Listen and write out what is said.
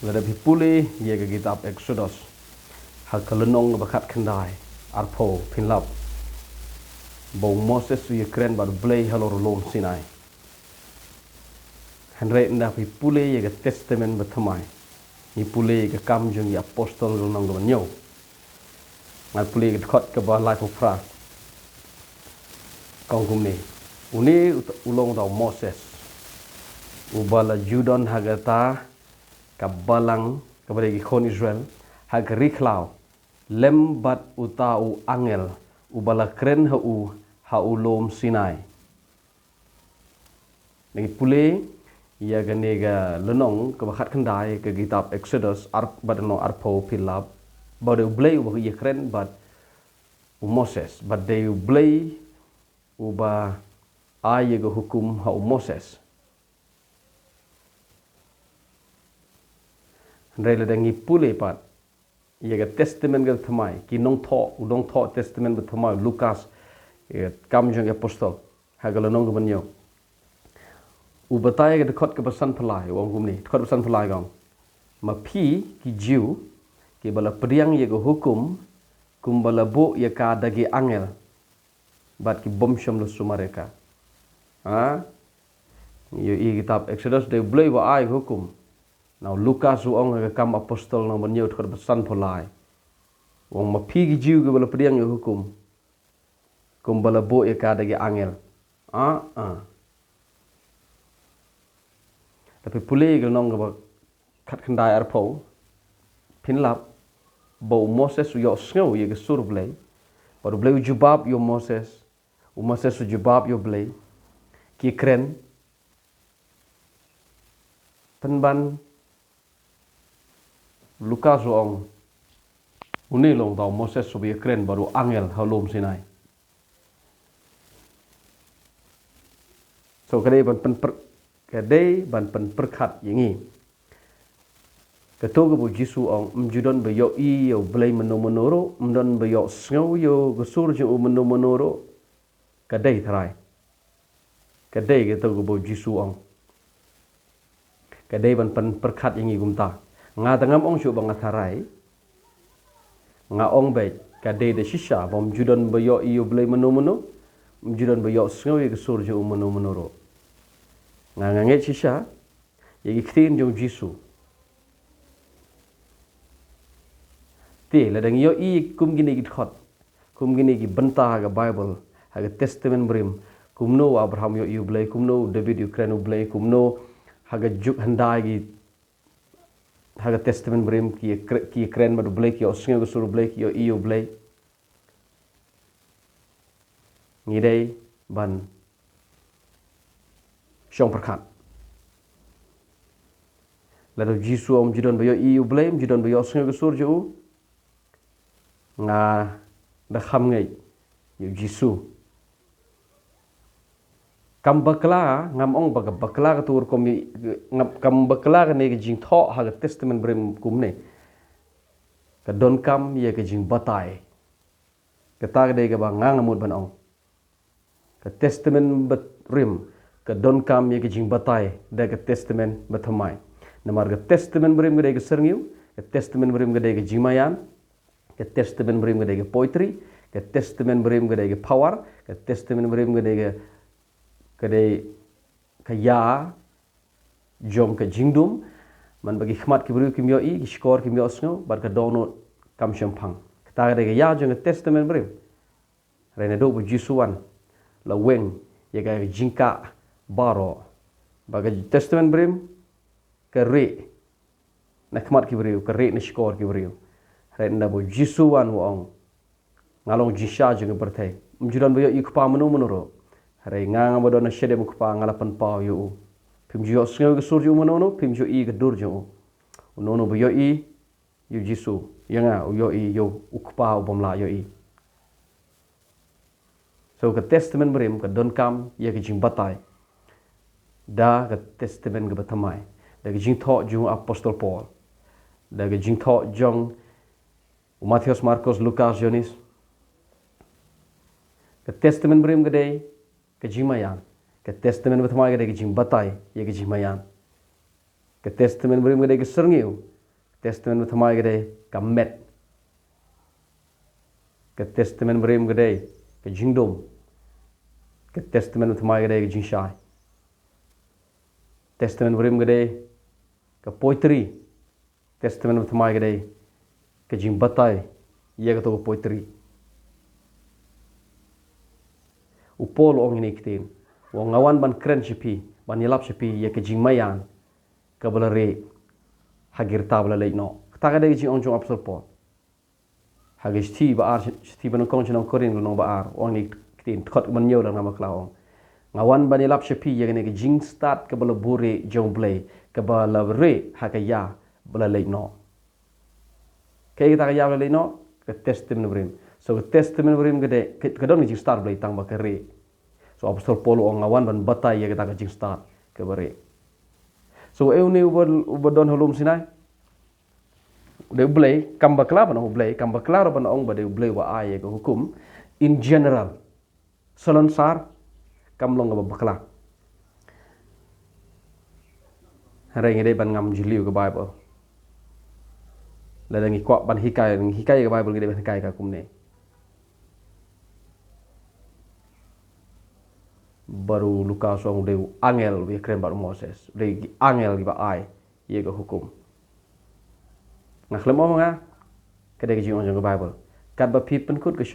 Lada pipuli ia ke kitab Exodus. Hal kelenong bakat kendai arpo pinlap. Bau Moses su iakren baru blay halor lom Sinai. Henry nda pipuli ia ke testament bertemai. Ni puli ke kam jung ia apostol nong do nyo. Ngal puli ke khot ke ba life of pra. Kong kumni. Uni ulong tau Moses. Ubala Judon hagata kabalang kepada ikon Israel hag riklau lembat utau angel ubala kren hau lom Sinai. Ngi pule ia ganega lenong kebakat kendai ke kitab Exodus badano arpo pilab bade blay uba ia kren bad Moses bade blay uba ai ke hukum hau Moses. Rela dangi pule pat ia ke testament ke thamai ki nong tho testament ke thamai Lukas kam jong apostol hagala nong ke banyo ubatai ke dekat ke pesan pelai wong kumni dekat pesan pelai gong ma pi ki jiu ki bala priang ia ke hukum kum bala bo ia ka dagi angel bat ki bom syam lu sumareka yo i kitab Exodus de blay wa ai hukum. Now Lukas uong ke kam apostol nang banyo dekat pesan pelai. Wong ma pigi jiu ke bala priang yo hukum. Kum bala bo ya ka dagi angel. Tapi pulih ke nong ke kat kendai arpo pinlap bau Moses yo sngo ye ke sur blay. Baru blay jubab yo Moses. Moses jubab yo blay. Ki kren penban Lukas uong uni long tau Moses subi kren baru angel halom Sinai. So kadai ban pen perkat yangi. Ketua kebu Jisu ong mjudon beyo i yo blay menoro mdon beyo sngo yo gesur jo menoro kadai tharai. Kadai ketua kebu Jisu ong. Kadai ban pen perkat yangi gumta. Nga tengam ong syuk bangat harai. Nga ong baik kadai de shisha bom judon beyo iyo blay meno mjudon beyo sngo ye kesur jo menoro. Nga nganget shisha ye iktin jong Jisu. Ti ladang yo i kum gini git khot. Kum gini gi benta ga Bible ha testament brim. Kum no Abraham yo iyo blay kum no David Ukraine blay kum no haga juk handai gi haga testament brim ki kren madu blay ki osngo gesur blay ki yo iyo blay ngidai ban syong perkat lalu Jisu om jidon bayo iyo blay jidon bayo osngo gesur jo nga da kham ngai yo Jisu kam bakla ngam ong bakla ka tur kom ngap kam bakla ka ne jing tho ha testament brim kumne ka don kam ye ka jing batai ka ta de ka ba ngamut ban ong ka testament brim ka don kam ye ka jing batai de ka testament bathamai namar ka testament brim ka de ka serniu ka testament brim ka de ka jimayan ka testament brim ka de ka poetry ka testament brim ka de ka power ka testament brim ka de ka kadai kaya jom ke jingdum man bagi khmat ki bru ki myo i ki skor ki myo sngo bar ka dono kam champang ta ga ya jong testament brim rena do bu jisuan la weng ye ga jingka baro bagi testament brim ka re na khmat ki bru ka re na skor ki bru rena bu jisuan wong ngalong jisha jong bertai mjudan bu i khpa menuro Hari ngang abadona shede mukpa ngalapan pau yo. Pim jo sngo ke sur jo monono, pim jo i ke dur jo. Unono bo yo i yo Jisu. Yanga yo i yo ukpa ubamla yo i. So ke testament brim ke don kam ye ke jing batai. Da ke testament ke batamai. Da ke jing tho jung apostol Paul. Da ke jing tho jong Matius Markus Lukas Yohanes. Ke testament brim ke dei ke jimayan ke testament batamai ke dei ke jing batai ye ke jimayan ke testament brim ke dei ke serngeu testament thamai gede ka met ka testament brem gede ka jingdom ka testament thamai gede ka jingshai testament brem gede ka poetry testament thamai gede ka jing batai ia ka to poetry upol ong ini kitin wong ngawan ban kren sipi ban yelap sipi ia ka jing mayan ka balare hagir tabla leino ta ga de jing ong jong apsol po hagis ti ba ar ti ban kong chinong korin no ba ar ong ni kitin khot ban nyo dang ma klaong ngawan ban yelap sipi ia ka jing start ka bala bure jong blay ka bala re hagaya bala leino kay ta ga ya bala leino ka testament brim so testament brim gede ka don jing start blay tang ba ka re so apostol Paul ong ngawan ban batai ya ka jing start ka bare so eu ni ubadon holum Sinai de blay kam bakla ban blay kam bakla ban ong ba de blay wa ay ka hukum in general salon sar kam long ba bakla hari ngede ban ngam jiliu ka Bible la dangi kwa ban hikai ka Bible ngede ban hikai ka kumne baru Lukas ong de angel we kren bar Moses de angel gi ba ai ye ga hukum ngaklem nga kada gi ong jong Bible kat ba pip pen kut ke